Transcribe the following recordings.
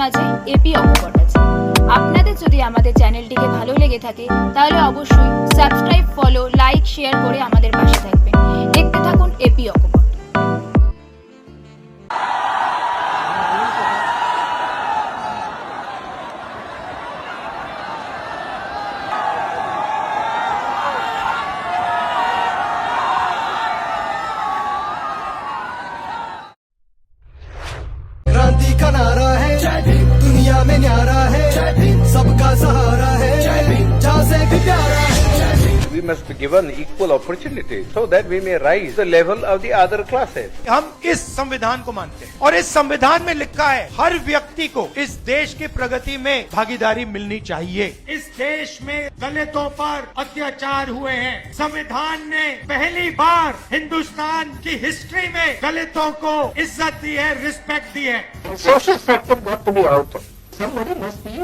মাঝে এপি অকপট আছে। আপনাদের যদি আমাদের চ্যানেলটিকে ভালো লেগে থাকে তাহলে অবশ্যই সাবস্ক্রাইব, ফলো, লাইক, শেয়ার করে আমাদের পাশে থাকবেন। দেখতে থাকুন এপি অকপট। क्रांति का नारा है, दुनिया में न्यारा है, सबका सहारा है, जहाँ से भी प्यारा है। We must be given equal opportunity so that we may rise the level of the other classes. हम इस संविधान को मानते हैं और इस संविधान में लिखा है हर व्यक्ति को इस देश की प्रगति में भागीदारी मिलनी चाहिए। इस देश में दलितों पर अत्याचार हुए हैं। संविधान ने पहली बार हिंदुस्तान की हिस्ट्री में दलितों को इज्जत दी है, रिस्पेक्ट दी है। The social sector got to be out. Somebody must be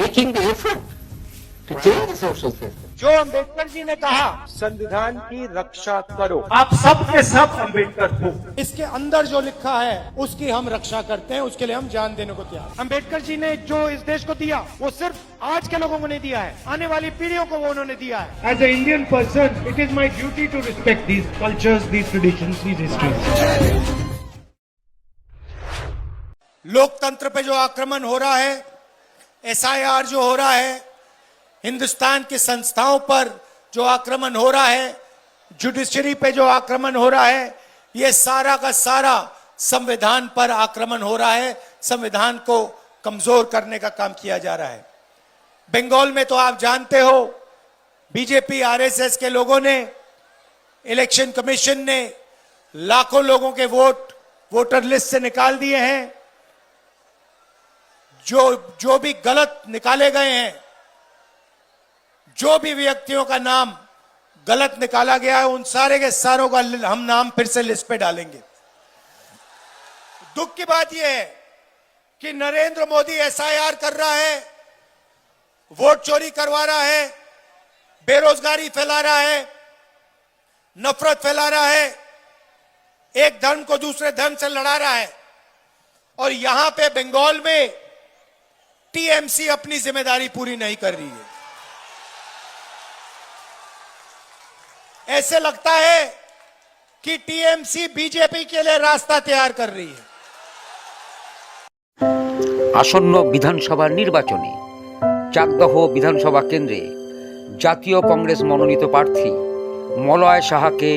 making the effort to change the social system. जो अम्बेडकर जी ने कहा संविधान की रक्षा करो, आप सब के सब अम्बेडकर हो। इसके अंदर जो लिखा है उसकी हम रक्षा करते हैं, उसके लिए हम जान देने को तैयार। अम्बेडकर जी ने जो इस देश को दिया वो सिर्फ आज के लोगों को नहीं दिया है, आने वाली पीढ़ियों को वो उन्होंने दिया है। As a Indian person it is my duty to respect these cultures, these traditions, these histories. लोकतंत्र पे जो आक्रमण हो रहा है, SIR जो हो रहा है, हिंदुस्तान की संस्थाओं पर जो आक्रमण हो रहा है, जुडिशरी पे जो आक्रमण हो रहा है, ये सारा का सारा संविधान पर आक्रमण हो रहा है। संविधान को कमजोर करने का काम किया जा रहा है। बंगाल में तो आप जानते हो बीजेपी RSS के लोगों ने, इलेक्शन कमीशन ने लाखों लोगों के वोट वोटर लिस्ट से निकाल दिए हैं। जो भी गलत निकाले गए हैं, जो भी व्यक्तियों का नाम गलत निकाला गया है, उन सारे के सारों का हम नाम फिर से लिस्ट पे डालेंगे। दुख की बात यह है कि नरेंद्र मोदी SIR कर रहा है, वोट चोरी करवा रहा है, बेरोजगारी फैला रहा है, नफरत फैला रहा है, एक धर्म को दूसरे धर्म से लड़ा रहा है। और यहां पे बंगाल में TMC अपनी जिम्मेदारी पूरी नहीं कर रही है। ऐसे लगता है कि TMC बीजेपी के लिए रास्ता तैयार कर रही है। আসন্ন বিধানসভা নির্বাচনে চাকদহ বিধানসভা কেন্দ্রে জাতীয় কংগ্রেস মনোনীত প্রার্থী মলয় সাহাকে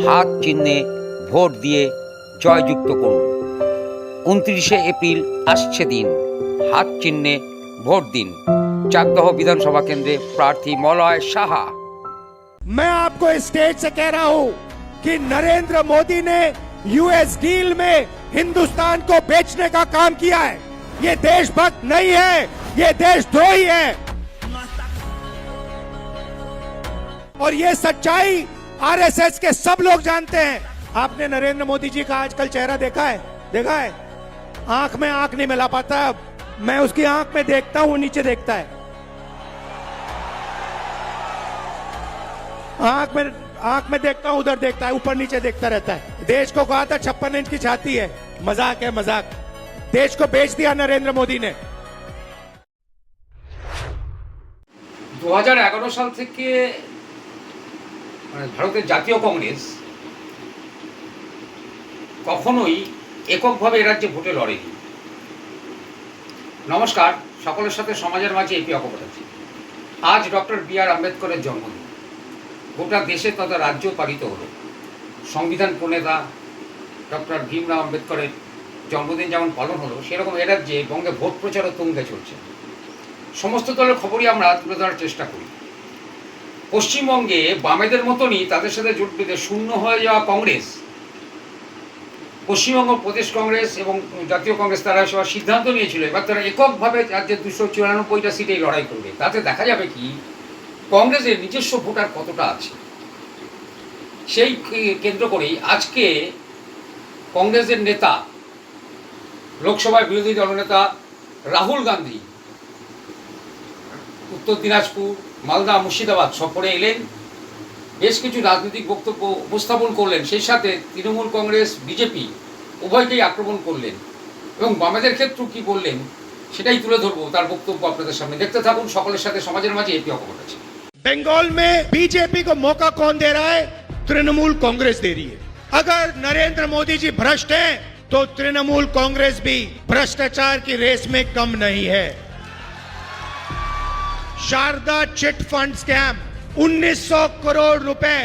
হাত চিহ্নে ভোট দিয়ে জয়যুক্ত করুন। 29 এপ্রিল আসছে দিন, হাত চিহ্নে ভোট দিন। চাকদহ বিধানসভা কেন্দ্রে প্রার্থী মলয় সাহা। मैं आपको इस स्टेज से कह रहा हूं कि नरेंद्र मोदी ने US डील में हिंदुस्तान को बेचने का काम किया है। ये देशभक्त नहीं है, ये देशद्रोही है। और ये सच्चाई RSS के सब लोग जानते हैं। आपने नरेंद्र मोदी जी का आजकल चेहरा देखा है? आंख में आंख नहीं मिला पाता। मैं उसकी आंख में देखता हूं, नीचे देखता है। आंख में देखता हूं, उधर देखता है, ऊपर नीचे देखता रहता है। देश को कहा था 56 इंच की छाती है, मजाक है मजाक। देश को बेच दिया नरेंद्र मोदी ने। 2011 সাল থেকে ভারতের জাতীয় কংগ্রেস কখনোই এককভাবে এ রাজ্যে ভোটে লড়েনি। নমস্কার, সকলের সাথে সমাজের মাঝে এপি অকপট আছে। আজ ডক্টর BR আম্বেদকরের জন্মদিন। গোটা দেশে তথা রাজ্য পালিত হলো। সংবিধান প্রণেতা ডক্টর ভীমরাও আম্বেদকরের জন্মদিন যেমন পালন হলো, সেরকম এ রাজ্যে বঙ্গে ভোট প্রচারও তুঙ্গে চলছে। সমস্ত দলের খবরই আমরা তুলে ধরার চেষ্টা করি। পশ্চিমবঙ্গে বামেদের মতনই তাদের সাথে জোট বেঁধে শূন্য হয়ে যাওয়া কংগ্রেস, পশ্চিমবঙ্গ প্রদেশ কংগ্রেস এবং জাতীয় কংগ্রেস তারা সবার সিদ্ধান্ত নিয়েছিল এবার তারা এককভাবে রাজ্যের 294টা সিটেই লড়াই করবে। তাতে দেখা যাবে কি কংগ্রেসের নিজস্ব ভোটার কতটা আছে। সেই কেন্দ্র করেই আজকে কংগ্রেসের নেতা, লোকসভার বিরোধী দলনেতা রাহুল গান্ধী উত্তর দিনাজপুর, মালদা, মুর্শিদাবাদ সফরে এলেন। বেশ কিছু রাজনৈতিক বক্তব্য উপস্থাপন করলেন। সেই সাথে তৃণমূল কংগ্রেস, বিজেপি উভয়কেই আক্রমণ করলেন। এবং বামেদের ক্ষেত্রেও কি বললেন সেটাই তুলে ধরবো তার বক্তব্য আপনাদের সামনে। দেখতে থাকুন সকলের সাথে সমাজের মাঝে এপি অকপট আছে। बंगाल में बीजेपी को मौका कौन दे रहा है? तृणमूल कांग्रेस दे रही है। अगर नरेंद्र मोदी जी भ्रष्ट हैं तो तृणमूल कांग्रेस भी भ्रष्टाचार की रेस में कम नहीं है। Sharda chit fund scam 1900 crore रुपए,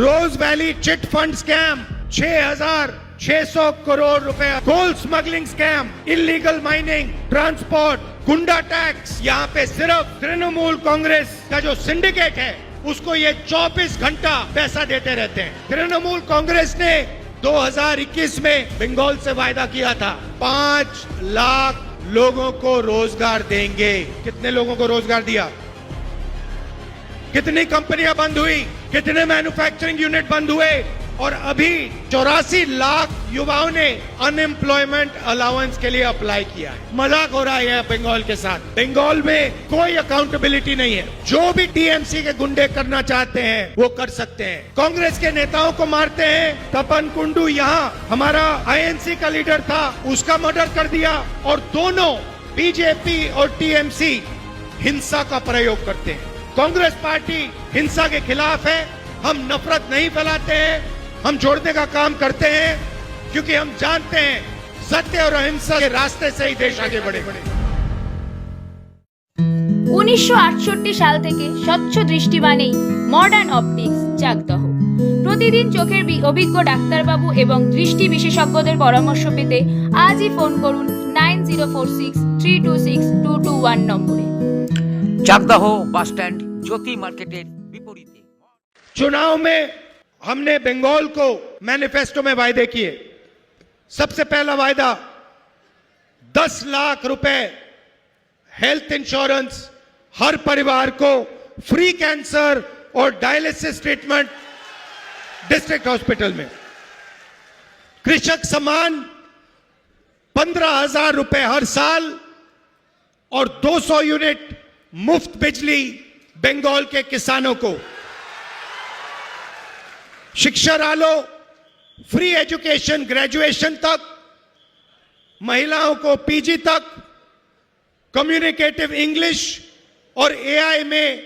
rose valley chit fund scam 6,600 crore रुपए, coal smuggling scam, illegal mining, transport, गुंडा टैक्स, यहाँ पे सिर्फ तृणमूल कांग्रेस का जो सिंडिकेट है उसको ये 24 घंटा पैसा देते रहते हैं। तृणमूल कांग्रेस ने 2021 में बंगाल से वायदा किया था 5 लाख लोगों को रोजगार देंगे। कितने लोगों को रोजगार दिया? कितनी कंपनियां बंद हुई? कितने मैन्युफैक्चरिंग यूनिट बंद हुए? और अभी 84 लाख युवाओं ने अनएम्प्लॉयमेंट अलाउंस के लिए अप्लाई किया है। मजाक हो रहा है बंगाल के साथ। बंगाल में कोई अकाउंटेबिलिटी नहीं है। जो भी टीएमसी के गुंडे करना चाहते हैं वो कर सकते हैं। कांग्रेस के नेताओं को मारते हैं। तपन कुंडू यहाँ हमारा आईएनसी का लीडर था, उसका मर्डर कर दिया। और दोनों बीजेपी और टीएमसी हिंसा का प्रयोग करते हैं। कांग्रेस पार्टी हिंसा के खिलाफ है। हम नफरत नहीं फैलाते हैं, हम जोड़ने का काम करते हैं, क्योंकि हम जानते हैं सत्य और अहिंसा के रास्ते से ही देश आगे बढ़े। 1968 সাল থেকে স্বচ্ছ দৃষ্টি মানেই মডার্ন অপটিক্স চাকদহ। প্রতিদিন চোখের অভিজ্ঞ ডাক্তারবাবু এবং দৃষ্টি বিশেষজ্ঞদের পরামর্শ পেতে আজই ফোন করুন 9046326221 নম্বরে। চাকদাহ বাস স্ট্যান্ড জ্যোতি মার্কেটের বিপরীতে। चुनाव में हमने बंगाल को मैनिफेस्टो में वायदे किए। सबसे पहला वायदा 10 लाख रुपए हेल्थ इंश्योरेंस हर परिवार को, फ्री कैंसर और डायलिसिस ट्रीटमेंट डिस्ट्रिक्ट हॉस्पिटल में। कृषक सम्मान 15,000 रुपए हर साल और 200 यूनिट मुफ्त बिजली बंगाल के किसानों को। शिक्षा आलो फ्री एजुकेशन ग्रेजुएशन तक, महिलाओं को पीजी तक, कम्युनिकेटिव इंग्लिश और एआई में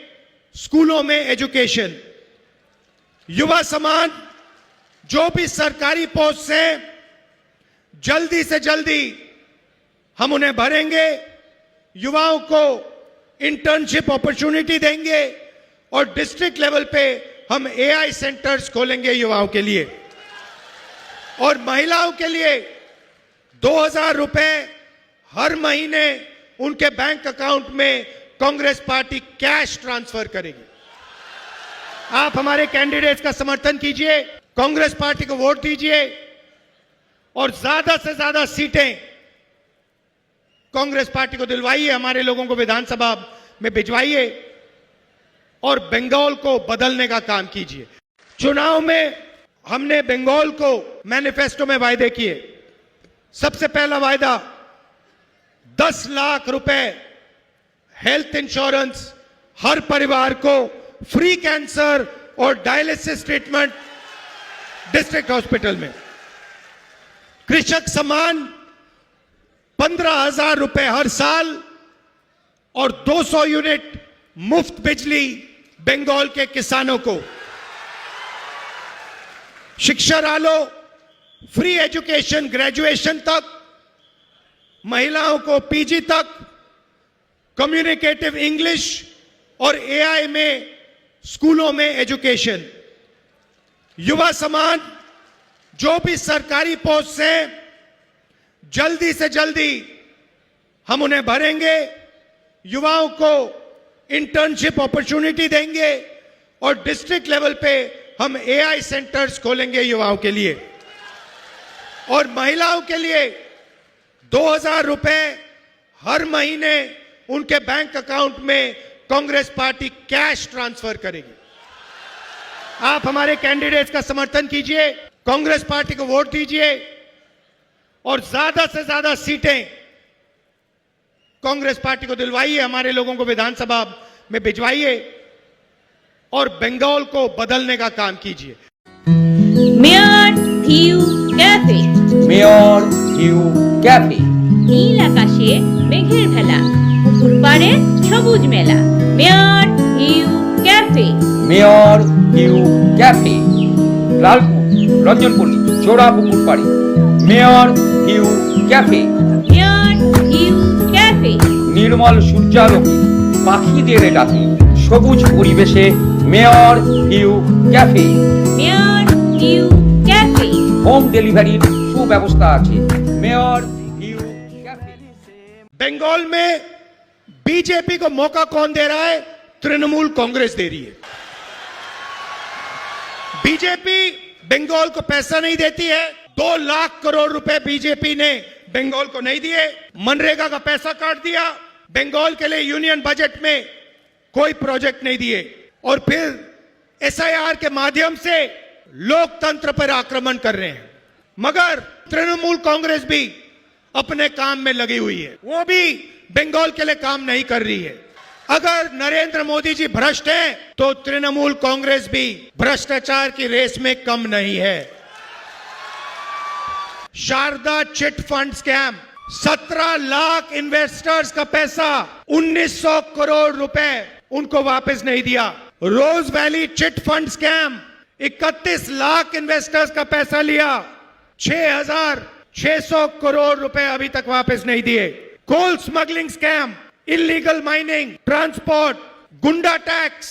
स्कूलों में एजुकेशन। युवा समान जो भी सरकारी पोस्ट से जल्दी से जल्दी हम उन्हें भरेंगे। युवाओं को इंटर्नशिप अपॉर्चुनिटी देंगे और डिस्ट्रिक्ट लेवल पे हम एआई सेंटर्स खोलेंगे युवाओं के लिए। और महिलाओं के लिए 2,000 रुपए हर महीने उनके बैंक अकाउंट में कांग्रेस पार्टी कैश ट्रांसफर करेगी। आप हमारे कैंडिडेट्स का समर्थन कीजिए, कांग्रेस पार्टी को वोट दीजिए और ज्यादा से ज्यादा सीटें कांग्रेस पार्टी को दिलवाइए, हमारे लोगों को विधानसभा में भिजवाइए और बंगाल को बदलने का काम कीजिए। चुनाव में हमने बंगाल को मैनिफेस्टो में वायदे किए। सबसे पहला वायदा 10 लाख रुपए हेल्थ इंश्योरेंस हर परिवार को, फ्री कैंसर और डायलिसिस ट्रीटमेंट डिस्ट्रिक्ट हॉस्पिटल में। कृषक सम्मान 15,000 रुपए हर साल और 200 यूनिट मुफ्त बिजली बंगाल के किसानों को। शिक्षा आलो फ्री एजुकेशन ग्रेजुएशन तक, महिलाओं को पीजी तक, कम्युनिकेटिव इंग्लिश और एआई में स्कूलों में एजुकेशन। युवा समान जो भी सरकारी पोस्ट से जल्दी से जल्दी हम उन्हें भरेंगे। युवाओं को इंटर्नशिप अपॉर्चुनिटी देंगे और डिस्ट्रिक्ट लेवल पे हम एआई सेंटर्स खोलेंगे युवाओं के लिए। और महिलाओं के लिए 2,000 रुपए हर महीने उनके बैंक अकाउंट में कांग्रेस पार्टी कैश ट्रांसफर करेगी। आप हमारे कैंडिडेट्स का समर्थन कीजिए, कांग्रेस पार्टी को वोट दीजिए और ज्यादा से ज्यादा सीटें कांग्रेस पार्टी को दिलवाइए, हमारे लोगों को विधानसभा में भिजवाइए और बंगाल को बदलने का काम कीजिए। Mayor view cafe. Mayor view cafe নীল আকাশে মেঘের ভেলা, পুকুর পাড়ে সবুজ মেলা। Mayor view cafe. Mayor view cafe, Lalpur, Ranjanpalli, চোরা পুকুর পাড়ে। Mayor view cafe, mayor view cafe. নির্মল সূর্যালোকে পাখিদের ডাকে সবুজ পরিবেশে mayor view cafe. Mayor view cafe. Home ডেলিভারির সুব্যবস্থা আছে। Mayor view cafe. बंगाल में बीजेपी को मौका कौन दे रहा है? तृणमूल कांग्रेस दे रही है। बीजेपी बंगाल को पैसा नहीं देती है। 2 लाख करोड़ रुपए बीजेपी ने बंगाल को नहीं दिए। मनरेगा का पैसा काट दिया। बंगाल के लिए यूनियन बजट में कोई प्रोजेक्ट नहीं दिए और फिर एसआईआर के माध्यम से लोकतंत्र पर आक्रमण कर रहे हैं। मगर तृणमूल कांग्रेस भी अपने काम में लगी हुई है, वो भी बंगाल के लिए काम नहीं कर रही है। अगर नरेंद्र मोदी जी भ्रष्ट हैं तो तृणमूल कांग्रेस भी भ्रष्टाचार की रेस में कम नहीं है। Sharda chit fund scam, 17 lakh investors का पैसा, 1900 करोड़ रुपए उनको वापस नहीं दिया। Rose valley chit fund scam, 31 lakh investors का पैसा लिया, 6,600 करोड़ रुपए अभी तक वापस नहीं दिए। Coal smuggling scam, illegal mining, transport, गुंडा टैक्स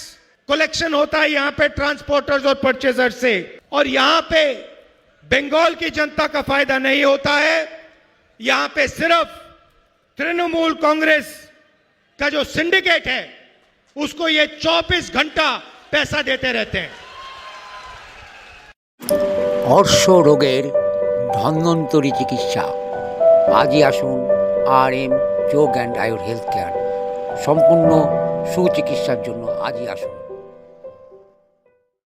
कलेक्शन होता है यहाँ पे ट्रांसपोर्टर्स और परचेजर से, और यहाँ पे बंगाल की जनता का फायदा नहीं होता है। यहाँ पे सिर्फ तृणमूल कांग्रेस का जो सिंडिकेट है उसको ये 24 घंटा पैसा देते रहते हैं। অর্শ রোগের ধন্বন্তরী চিকিৎসা। আজই আসুন RM চোখ অ্যান্ড আয়ুর হেলথ কেয়ার। সম্পূর্ণ সুচিকিৎসার জন্য আজই আসুন।